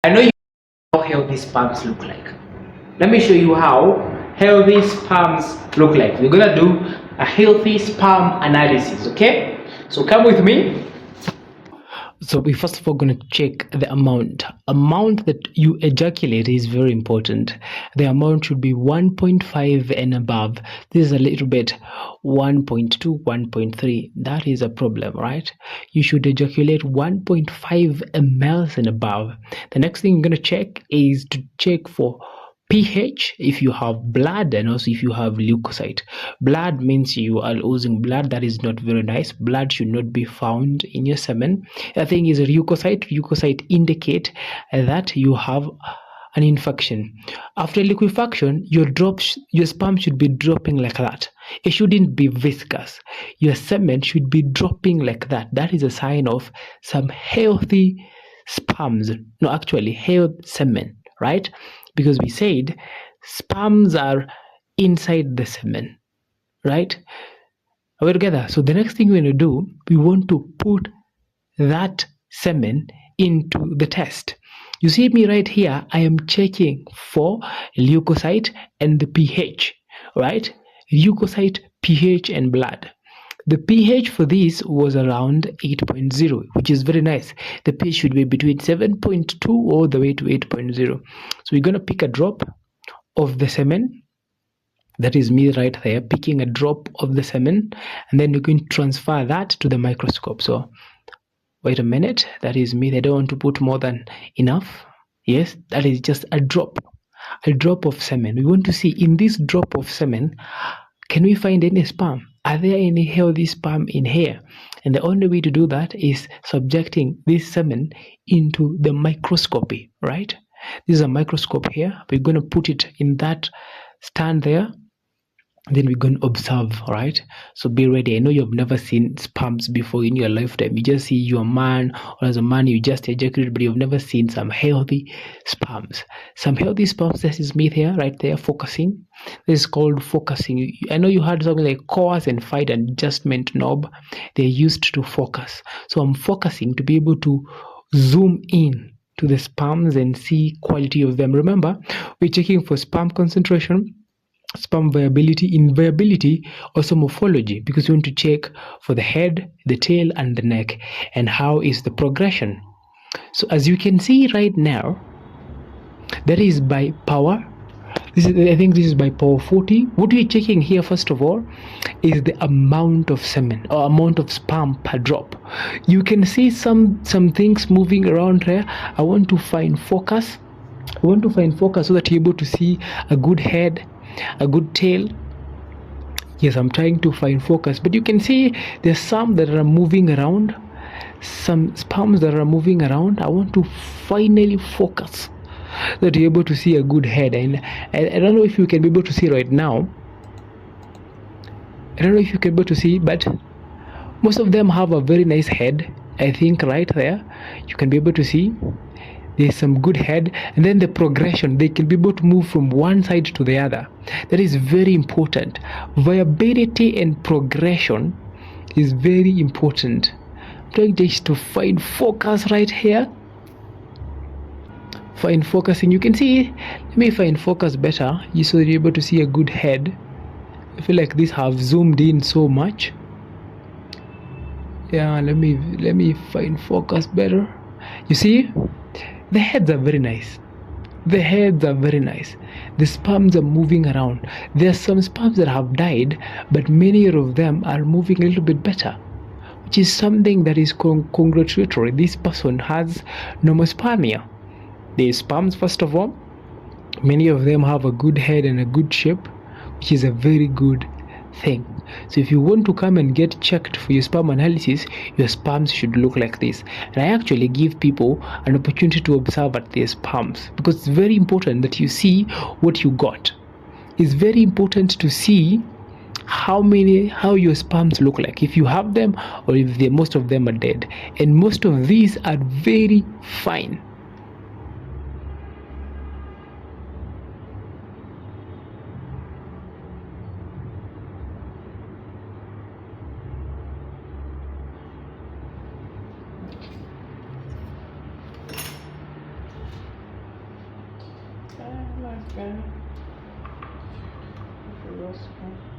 I know you know how healthy sperms look like. Let me show you how healthy sperms look like. We're gonna do a healthy sperm analysis, okay? So come with me. So we first of all going to check the amount that you ejaculate is very important. The amount should be 1.5 and above. This is a little bit 1.2, 1.3. That is a problem, right? You should ejaculate 1.5 mLs and above. The next thing you're going to check is to check for pH if you have blood, and also if you have leukocyte. Blood means you are losing blood. That is not very nice. Blood should not be found in your semen. The thing is leukocyte indicate that you have an infection. After liquefaction, your sperm should be dropping like that. It shouldn't be viscous. Your semen should be dropping like that. That is a sign of some healthy sperms. No, actually healthy semen, right? Because we said sperms are inside the semen, right? Are we together? So the next thing we're going to do, we want to put that semen into the test. You see me right here, I am checking for leukocyte and the pH, right? Leukocyte, pH, and blood. The pH for this was around 8.0, which is very nice. The pH should be between 7.2 all the way to 8.0. So we're going to pick a drop of the semen. That is me right there, picking a drop of the semen, and then we're going to transfer that to the microscope. So wait a minute, that is me. I don't want to put more than enough. Yes, that is just a drop of semen. We want to see in this drop of semen, can we find any sperm? Are there any healthy sperm in here? And the only way to do that is subjecting this semen into the microscopy, right? This is a microscope here. We're going to put it in that stand there. Then we're going to observe, right? So be ready. I know you've never seen sperms before in your lifetime. You just see you're a man, or as a man you just ejaculate, but you've never seen some healthy sperms. Some healthy sperms. This is me here, right there, focusing. This is called focusing. I know you had something like coarse and fine adjustment knob. They're used to focus. So I'm focusing to be able to zoom in to the sperms and see quality of them. Remember, we're checking for sperm concentration, sperm viability, inviability, also morphology, because we want to check for the head, the tail, and the neck, and how is the progression. So as you can see right now, that is by power. I think this is by power 40. What we're checking here first of all is the amount of semen or amount of sperm per drop. You can see some things moving around here. I want to find focus. so that you're able to see a good head, a good tail. Yes, I'm trying to find focus, but you can see there's some that are moving around, some sperms that are moving around. I want to finally focus so that you're able to see a good head. And I don't know if you can be able to see right now. I don't know if you can be able to see, but most of them have a very nice head. I think right there you can be able to see there's some good head, and then the progression, they can be able to move from one side to the other. That is very important. Viability and progression is very important. I'm trying just to find focus right here. Find focusing. You can see, let me find focus better just so that you're able to see a good head. I feel like this have zoomed in so much. Yeah, let me find focus better. You see, the heads are very nice. The sperms are moving around. There are some sperms that have died, but many of them are moving a little bit better, which is something that is congratulatory. This person has nomospermia. The sperms, first of all, many of them have a good head and a good shape, which is a very good thing. So if you want to come and get checked for your sperm analysis, your sperms should look like this. And I actually give people an opportunity to observe at their sperms, because it's very important that you see what you got. It's very important to see how your sperms look like, if you have them or if most of them are dead. And most of these are very fine. That's better. If it was